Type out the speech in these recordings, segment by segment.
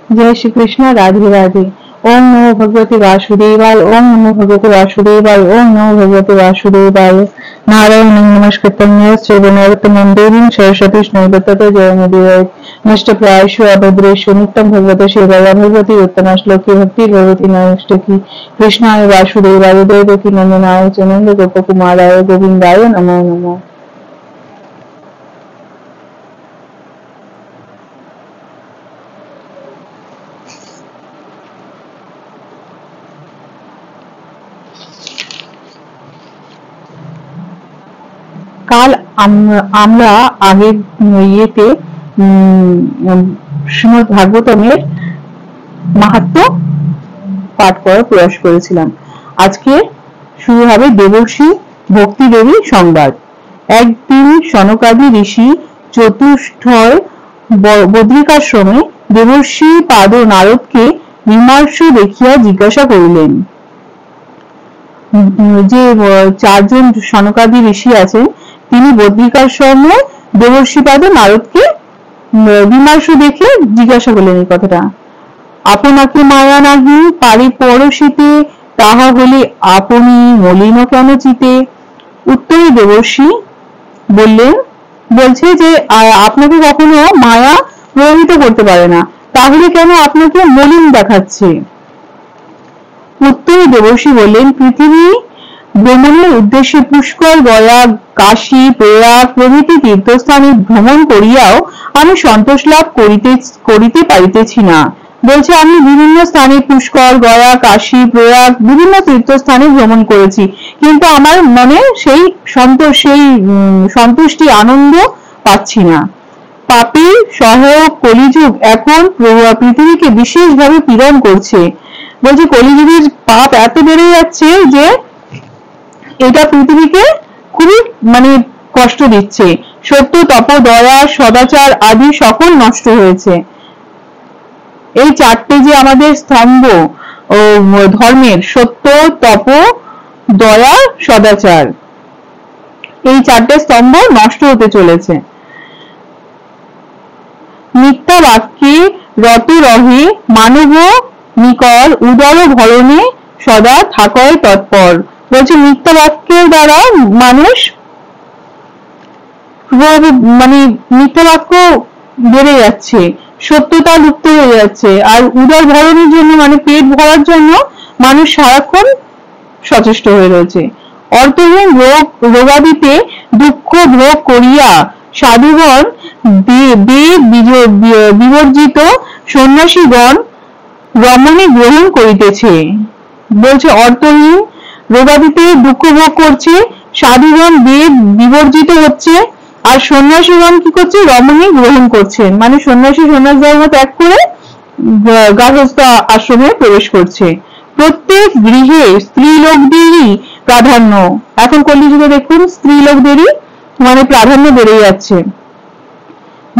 जय श्री कृष्ण। राधे राधे। ओम नमो भगवते वासुदेवाय। ओम नमो भगवते वासुदेवाय। ओम नमो भगवते वासुदेवाय। नारायण नमस्कृतं चैव नरोत्तमं देवीं सरस्वतीं ततो जयमुदीरयेत्। नष्टप्रायेषु अभद्रेषु नित्यं भगवते सेवया भगवती उत्तमा श्लोके भक्तिर्भवति नैष्ठिकी। कृष्णाय वासुदेवाय देवकी नंदनाय च नन्दगोपकुमाराय गोविन्दाय नमो नमः। কাল আমরা আগের ইয়েতে শ্রীমদ ভাগবতমের মাহাত্ম্য পাঠ করার প্রয়াস করেছিলাম। আজকে শুরু হবে দেবর্ষি ভক্তি দেবী সংবাদ। একদিন সনকাদি ঋষি চতুষ্ঠয় বদ্রিকাশ্রমে দেবর্ষি পাদ নারদকে বিমর্ষ দেখিয়া জিজ্ঞাসা করিলেন। যে চারজন সনকাদি ঋষি আছেন তিনি বদ্রিকাশ্রমে দেবর্ষিপাদ নারদকে বিমর্ষ দেখে জিজ্ঞাসা করলেন এই কথাটা। আপনাকে মায়া নাহি পারি পরশিতে, তাহা হলে আপনি মলিন কেন চিতে? উত্তরে দেবর্ষি বলছে যে আপনাকে কখনো মায়া প্রভাবিত করতে পারে না, তাহলে কেন আপনাকে মলিন দেখাচ্ছে? উত্তরে দেবর্ষি বললেন, পৃথিবী ভ্রমণের উদ্দেশ্যে পুষ্কর, গয়া, কাশী, প্রয়াগ প্রভৃতি তীর্থস্থানে ভ্রমণ করিয়াও আমি সন্তোষ লাভ করিতে পারিতেছি না। বলছে আমি বিভিন্ন স্থানে পুষ্কর, গয়া, কাশী, প্রয়াগ বিভিন্ন তীর্থস্থানে ভ্রমণ করেছি, কিন্তু আমার মনে সেই সন্তুষ্টি আনন্দ পাচ্ছি না। পাপী সহায়ক কলিযুগ এখন পৃথিবীকে বিশেষভাবে পীড়ন করছে। বলছে কলিযুগের পাপ এত বেড়ে যাচ্ছে যে এটা পৃথিবীকে খুবই কষ্ট দিচ্ছে। সত্য, তপ, দয়া, সদাচার আদি সকল নষ্ট হয়েছে। এই চারটে যে আমাদের স্তম্ভ ধর্মের, সত্য, তপ, দয়া, সদাচার, এই চারটে স্তম্ভ নষ্ট হতে চলেছে। মিথ্যা বাক্যে রত রহে মানব নিকর, উদর ভরণে সদা থাকয় তৎপর। বলছে মিথ্যা বাক্যের দ্বারা মানুষ মিথ্যা বাক্য বেড়ে যাচ্ছে, সত্যতা লুপ্ত হয়ে যাচ্ছে, আর উদর ভরণের জন্য পেট ভরার জন্য মানুষ সারাক্ষণ সচেষ্ট হয়ে রয়েছে। অর্থহীন রোগাদিতে দুঃখ ভোগ করিয়া সাধুগণ বিবর্জিত সন্ন্যাসীগণ রমণী গ্রহণ করিতেছে। বলছে অর্থহীন রোগাদিতে দুঃখ ভোগ করছে, সাধুগণ বেদ বিবর্জিত হচ্ছে, আর সন্ন্যাসীগণ কি করছে? রমণী গ্রহণ করছেন, সন্ন্যাস ধর্ম ত্যাগ করে গার্হস্থ আশ্রমে প্রবেশ করছে। প্রত্যেক গৃহে স্ত্রীলোকদেরই প্রাধান্য। এখন কলিযুগে দেখুন স্ত্রীলোকদেরই প্রাধান্য বেড়ে যাচ্ছে।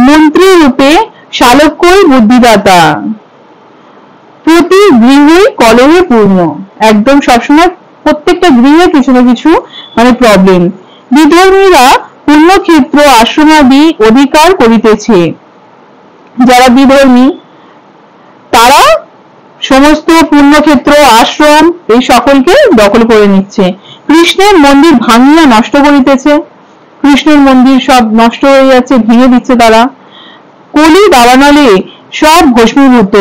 মন্ত্রী রূপে শালক্যই বুদ্ধিদাতা, প্রতি গৃহই কলহে পূর্ণ। একদম সবসময় প্রত্যেকটা গৃহে কিছু না কিছু প্রবলেম। বিধর্মীরা পুণ্যক্ষেত্র আশ্রমাদি অধিকার করিতেছে। যারা বিধর্মী তারা সমস্ত পুণ্যক্ষেত্র, আশ্রম এই সকলকে দখল করে নিচ্ছে। কৃষ্ণের মন্দির ভাঙিয়া নষ্ট করিতেছে। কৃষ্ণের মন্দির সব নষ্ট হয়ে যাচ্ছে, ভেঙে দিচ্ছে তারা। কলি দাবানলে সব ভস্মীভূত।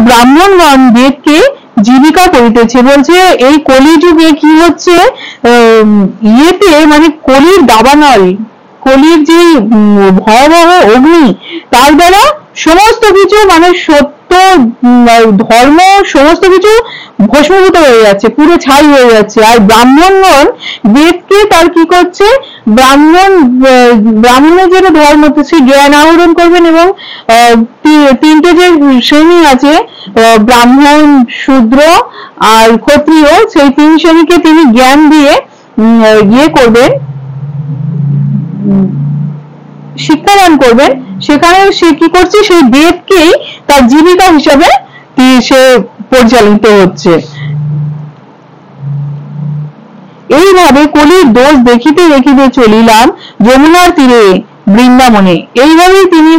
ব্রাহ্মণগণ বেদকে জীবিকা করিতেছে। বলছে এই কলিযুগে কি হচ্ছে, ইয়েতে কলির দাবানল, কলির যে ভয়াবহ অগ্নি, তার দ্বারা সমস্ত কিছু সত্য, ধর্ম সমস্ত কিছু ভস্মীভূত হয়ে যাচ্ছে, পুরো ছাই হয়ে যাচ্ছে। আর ব্রাহ্মণগণ বেদকে তার কি করছে, ব্রাহ্মণের যেটা ধর্ম সেই জ্ঞান আহরণ করবেন, এবং তিনটে যে শ্রেণী আছে ব্রাহ্মণ, শূদ্র আর ক্ষত্রিয়, সেই তিন শ্রেণীকে তিনি জ্ঞান দিয়ে করবেন, শিক্ষাদান করবেন। সেখানে সে কি করছে, সেই বেদকেই তার জীবিকা হিসাবে সে পরিচালিত হচ্ছে। এইভাবে কলির দোষ দেখিতে দেখিতে চলিলাম যমুনার তীরে বৃন্দাবনে। এইভাবে তিনি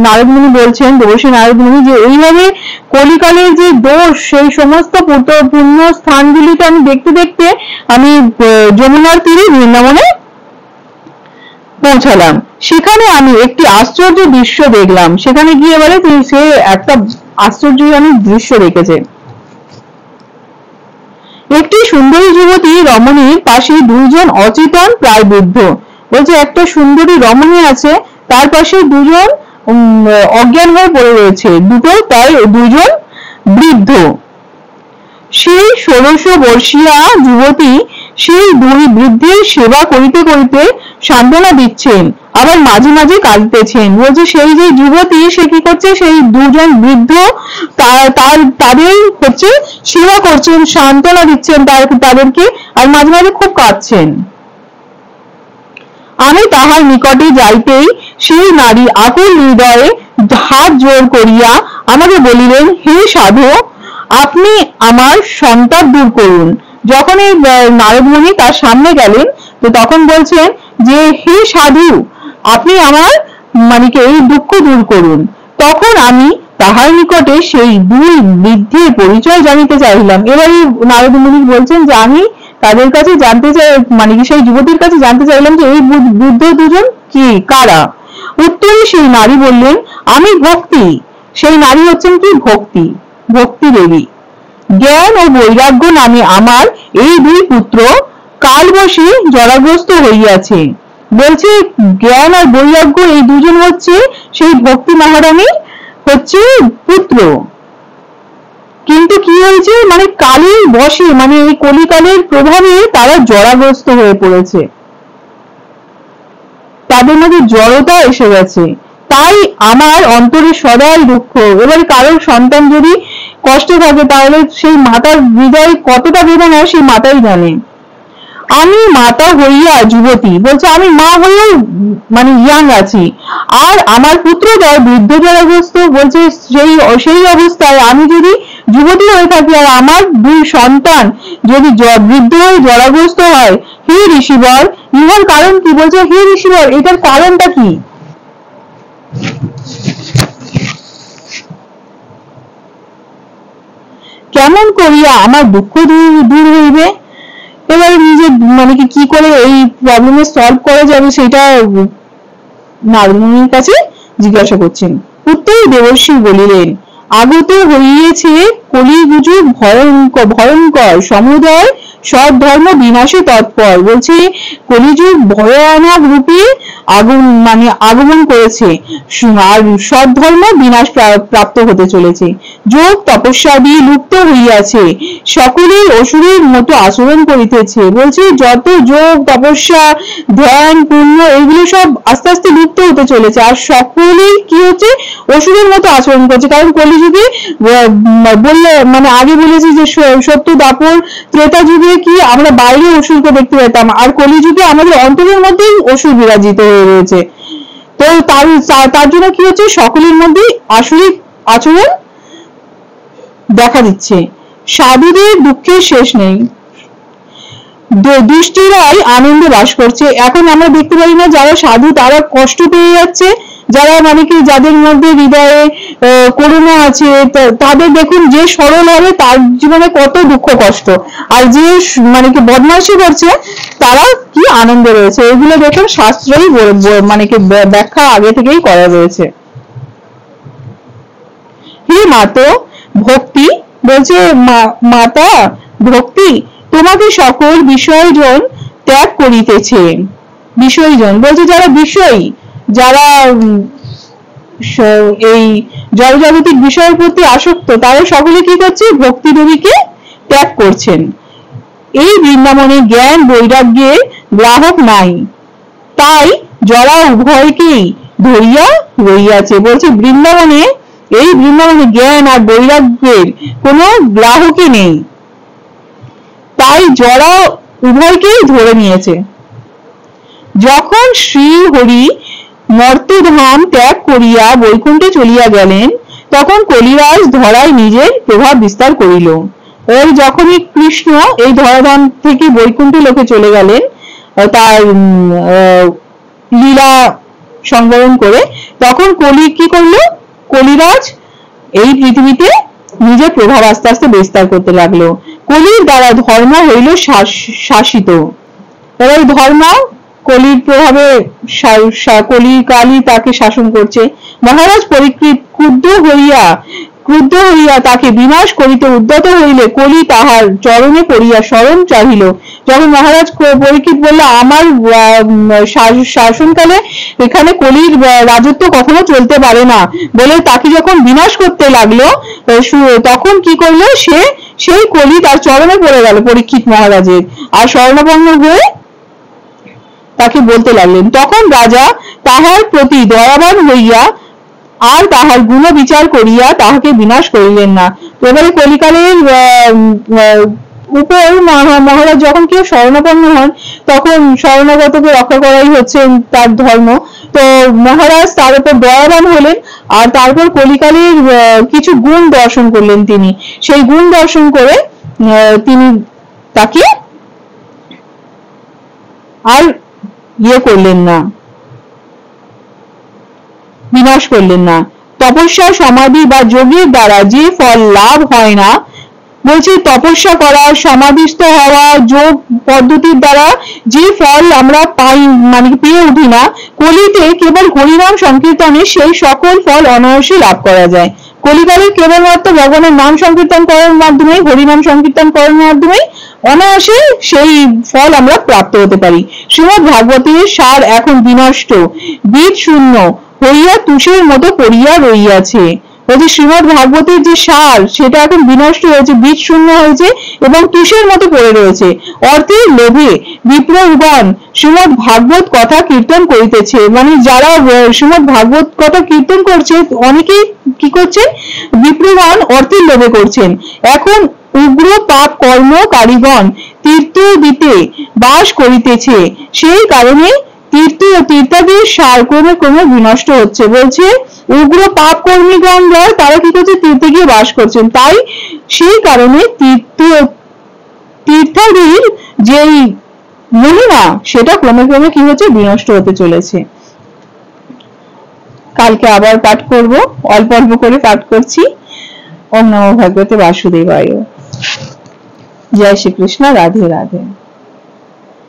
নারদ মুনি বলছেন, দেবর্ষি নারদ মুনি, যে এইভাবে কলিকালের যে দোষ, সেই সমস্ত পুণ্য স্থানগুলিকে আমি দেখতে দেখতে আমি যমুনার তীরে বৃন্দাবনে পৌঁছালাম। সেখানে আমি একটি আশ্চর্য দৃশ্য দেখলাম। সেখানে গিয়ে বলে সে একটা আশ্চর্যজনক দৃশ্য দেখেছে। একটি সুন্দরী যুবতী রমণীর পাশে দুইজন অচেতন প্রায় বৃদ্ধ। বলছে একটা সুন্দরী রমণী আছে, তার পাশে দুজন অজ্ঞান হয়ে পড়ে রয়েছে, দুজন বৃদ্ধ। সেই 16 বর্ষীয়া যুবতী সেই দুই বৃদ্ধের সেবা করিতে করিতে সান্ত্বনা দিচ্ছেন, আবার মাঝে মাঝে কাঁদতেছেন। বলছে সেই যে যুবতী, সে কি করছে, সেই দুজন বৃদ্ধ তাদের হচ্ছে সেবা করছেন, সান্ত্বনা দিচ্ছেন তাদেরকে, আর মাঝে মাঝে খুব কাঁদছেন। আমি তাহার নিকটে যাইতেই সেই নারী আকুল হৃদয়ে হাত জোর করিয়া আমাকে বলিলেন, হে সাধু, আপনি আমার সন্তাপ দূর করুন। যখন এই নারদ মুনি তার সামনে গেলেন, তো তখন বলছেন যে হে সাধু, আপনি আমার এই দুঃখ দূর করুন। তখন আমি তাহার নিকটে সেই দুই বৃদ্ধের পরিচয় জানিতে চাইলাম। এবারে নারদ মুনি বলছেন যে আমি তাদের কাছে জানতে চাই, সেই যুবতীর কাছে জানতে চাইলাম যে এই বৃদ্ধ দুজন কি, কারা। উত্তরে সেই নারী বললেন, আমি ভক্তি। সেই নারী হচ্ছেন কি, ভক্তি দেবী। জ্ঞান ও বৈরাগ্য নামে আমার এই দুই পুত্র কালবশে জরাগ্রস্ত হইয়াছে। বলছে জ্ঞান আর বৈরাগ্য এই দুজন হচ্ছে সেই ভক্তি মহারানীর হচ্ছে পুত্র। কিন্তু কি হয়েছে, কালের বশে, এই কলিকালের প্রভাবে তারা জরাগ্রস্ত হয়ে পড়েছে, তাদের মধ্যে জড়তা এসে গেছে। তাই আমার অন্তরে সদাই দুঃখ। এবারে কারোর সন্তান যদি কষ্টে থাকে, তাহলে সেই মাতার হৃদয়ে কতটা বেদনা সেই মাতাই জানে। আমি মাতা হইয়া যুবতী, বলছে আমি মা হয়েও ইয়াং আছি, আর আমার পুত্রদ্বয় বৃদ্ধ জরাগ্রস্ত। বলছে সেই অবস্থায় আমি যদি যুবতী হয়ে থাকি, আর আমার দুই সন্তান যদি বৃদ্ধ হয়ে জরাগ্রস্ত হয়, হে ঋষিবর, ইহার কারণ কি? বলছে হে ঋষিবর, এটার কারণটা কি? কেমন করিয়া আমার দুঃখ দূর হইবে? এবারে নিজে কি করে এই প্রবলেমের সলভ করা যাবে সেটা নারদ মুনির কাছে জিজ্ঞাসা করছেন। উত্তরে দেবর্ষি বলিলেন, আগত হইয়েছে কলিযুগ ভয়ঙ্কর, সমুদয় সব ধর্ম বিনাশে তৎপর। বলছে কলিযুগ ভয়ানক রূপে আগমন করেছে, আর সব ধর্ম বিনাশ প্রাপ্ত হতে চলেছে। যোগ তপস্যাদি লুপ্ত হইয়াছে, সকলেই অসুরের মতো আচরণ করিতেছে। বলছে যত যোগ তপস্যা ধ্যান পুণ্য এগুলো সব আস্তে আস্তে লুপ্ত হতে চলেছে, আর সকলেই কি হচ্ছে, অসুরের মতো আচরণ করছে। কারণ কলিযুগে বললে আগে বলেছি যে সত্য দাপর ত্রেতা যুগে কি আমরা বাইরে অসুরকে দেখতে পেতাম, আর কলিযুগে আমাদের অন্তরের মধ্যেই অসুর বিরাজিত হয়ে রয়েছে। তো তার জন্য কি হচ্ছে, সকলের মধ্যেই আসরিক আচরণ দেখা দিচ্ছে। সাধুদের দুঃখের শেষ নেই, দুষ্টিরাই আনন্দে বাস করছে। এখন আমরা দেখতে পারি না যারা সাধু তারা কষ্ট পেয়ে যাচ্ছে, যারা যাদের মধ্যে হৃদয়ে করুণা আছে, তাদের দেখুন যে সরল হবে তার জীবনে কত দুঃখ কষ্ট, আর যে বদমাইশি করছে তারা কি আনন্দে রয়েছে। এগুলো দেখুন শাস্ত্রেই ব্যাখ্যা আগে থেকেই করা রয়েছে। হে মাতো ভক্তি, বলছে মাতা ভক্তি, তোমাকে সকল বিষয়জন ত্যাগ করিতেছে। বিষয়জন বলছে যারা বিষয়ী, যারা এই জড়জাগতিক বিষয়ের প্রতি আসক্ত, তারা সকলে কি করছে, ভক্তি দেবীকে ত্যাগ করছেন। এই বৃন্দাবনে জ্ঞান বৈরাগ্যের গ্রাহক নাই, তাই জরা উভয়কেই ধরিয়া রইয়াছে। বলছে এই বৃন্দাবনে জ্ঞান আর বৈরাগ্যের কোনো গ্রাহকই নেই, তাই জরা উভয়কেই ধরে নিয়েছে। যখন শ্রী হরি মর্তধাম ত্যাগ করিয়া বৈকুণ্ঠে চলিয়া গেলেন, তখন কলিরাজ ধরায় নিজের প্রভাব বিস্তার করিল। ওই যখনই কৃষ্ণ এই ধরাধাম থেকে বৈকুণ্ঠ লোকে চলে গেলেন, তার লীলা সংবরণ করে। তখন কলি কি করলো? কলিরাজ এই পৃথিবীতে নিজের প্রভাব আস্তে আস্তে বিস্তার করতে লাগলো। কলির দ্বারা ধর্ম হইল শাসিত। এবার ধর্ম কলির প্রভাবে কলি কালই তাকে শাসন করছে। মহারাজ ক্রুদ্ধ হইয়া তাকে বিনাশ করিতে উদ্যত হইলে কলি তাহার চরণে পড়িয়া শরণ চাহিল। যখন মহারাজ পরীক্ষিত বলল আমার শাসনকালে এখানে কলির রাজত্ব কখনো চলতে পারে না বলে তাকে যখন বিনাশ করতে লাগলো, তখন কি করলো? সেই কলি তার চরণে পড়ে গেল পরীক্ষিত মহারাজের, আর শরণাপন্ন হয়ে তাকে বলতে লাগলেন। তখন রাজা তাহার প্রতি দয়াবান হইয়া আর তাহার গুণ বিচার করিয়া তাহাকে বিনাশ করিলেন না। তো এবারে কলিকালের উপর মহারাজ যখন কেউ শরণাপন্ন হন তখন শরণাগতকে রক্ষা করাই হচ্ছে তার ধর্ম। তো মহারাজ তার উপর দয়াবান হলেন আর তারপর কলিকালের কিছু গুণ দর্শন করলেন। তিনি সেই গুণ দর্শন করে তিনি তাকে আর করলেন না, বিনাশ করলেন না। তপস্যা, সমাধি বা যোগের দ্বারা যে ফল লাভ হয় না, বলছে তপস্যা করা, সমাধিস্থ হওয়া, যোগ পদ্ধতির দ্বারা যে ফল আমরা পাই মানে পেয়ে উঠি না, কলিতে কেবল হরিনাম সংকীর্তনে সেই সকল ফল অনায়াসে লাভ করা যায়। কলিকালে কেবলমাত্র ভগবানের নাম সংকীর্তন করার মাধ্যমে, হরিনাম সংকীর্তন করার মাধ্যমে অনায়াসে সেই ফল আমরা প্রাপ্ত হতে পারি। শ্রীমদ্ ভাগবতের সার এখন বিনষ্ট, বীজ শূন্য হইয়া তুষের মতো পড়িয়া রইয়াছে। বলছে শ্রীমদ্ ভাগবতের যে সার সেটা এখন বিনষ্ট হয়েছে, বীজ শূন্য হয়েছে এবং তুষের মতো পড়ে রয়েছে। অর্থের লোভে বিপ্রগণ শ্রীমদ্ ভাগবত কথা কীর্তন করিতেছে, মানে যারা শ্রীমদ্ ভাগবত কথা কীর্তন করছে অনেকেই কি করছেন? বিপ্রগণ অর্থের লোভে করছেন। এখন উগ্র পাপ কর্ম কারিগণ তীর্থ দিতে বাস করিতেছে, সেই কারণে তীর্থাদির সার ক্রমে ক্রমে বিনষ্ট হচ্ছে। বলছে উগ্র পাপ কর্মীগণরা তারা কি করছে? তীর্থে গিয়ে বাস করছেন, তাই সেই কারণে তীর্থাদির যেই মহিমা সেটা ক্রমে ক্রমে কি হচ্ছে? বিনষ্ট হতে চলেছে। কালকে আবার পাঠ করব, অল্প অল্প করে পাঠ করছি। ওম নমো ভগবতে বাসুদেবায়। জয় শ্রীকৃষ্ণ। রাধে রাধে।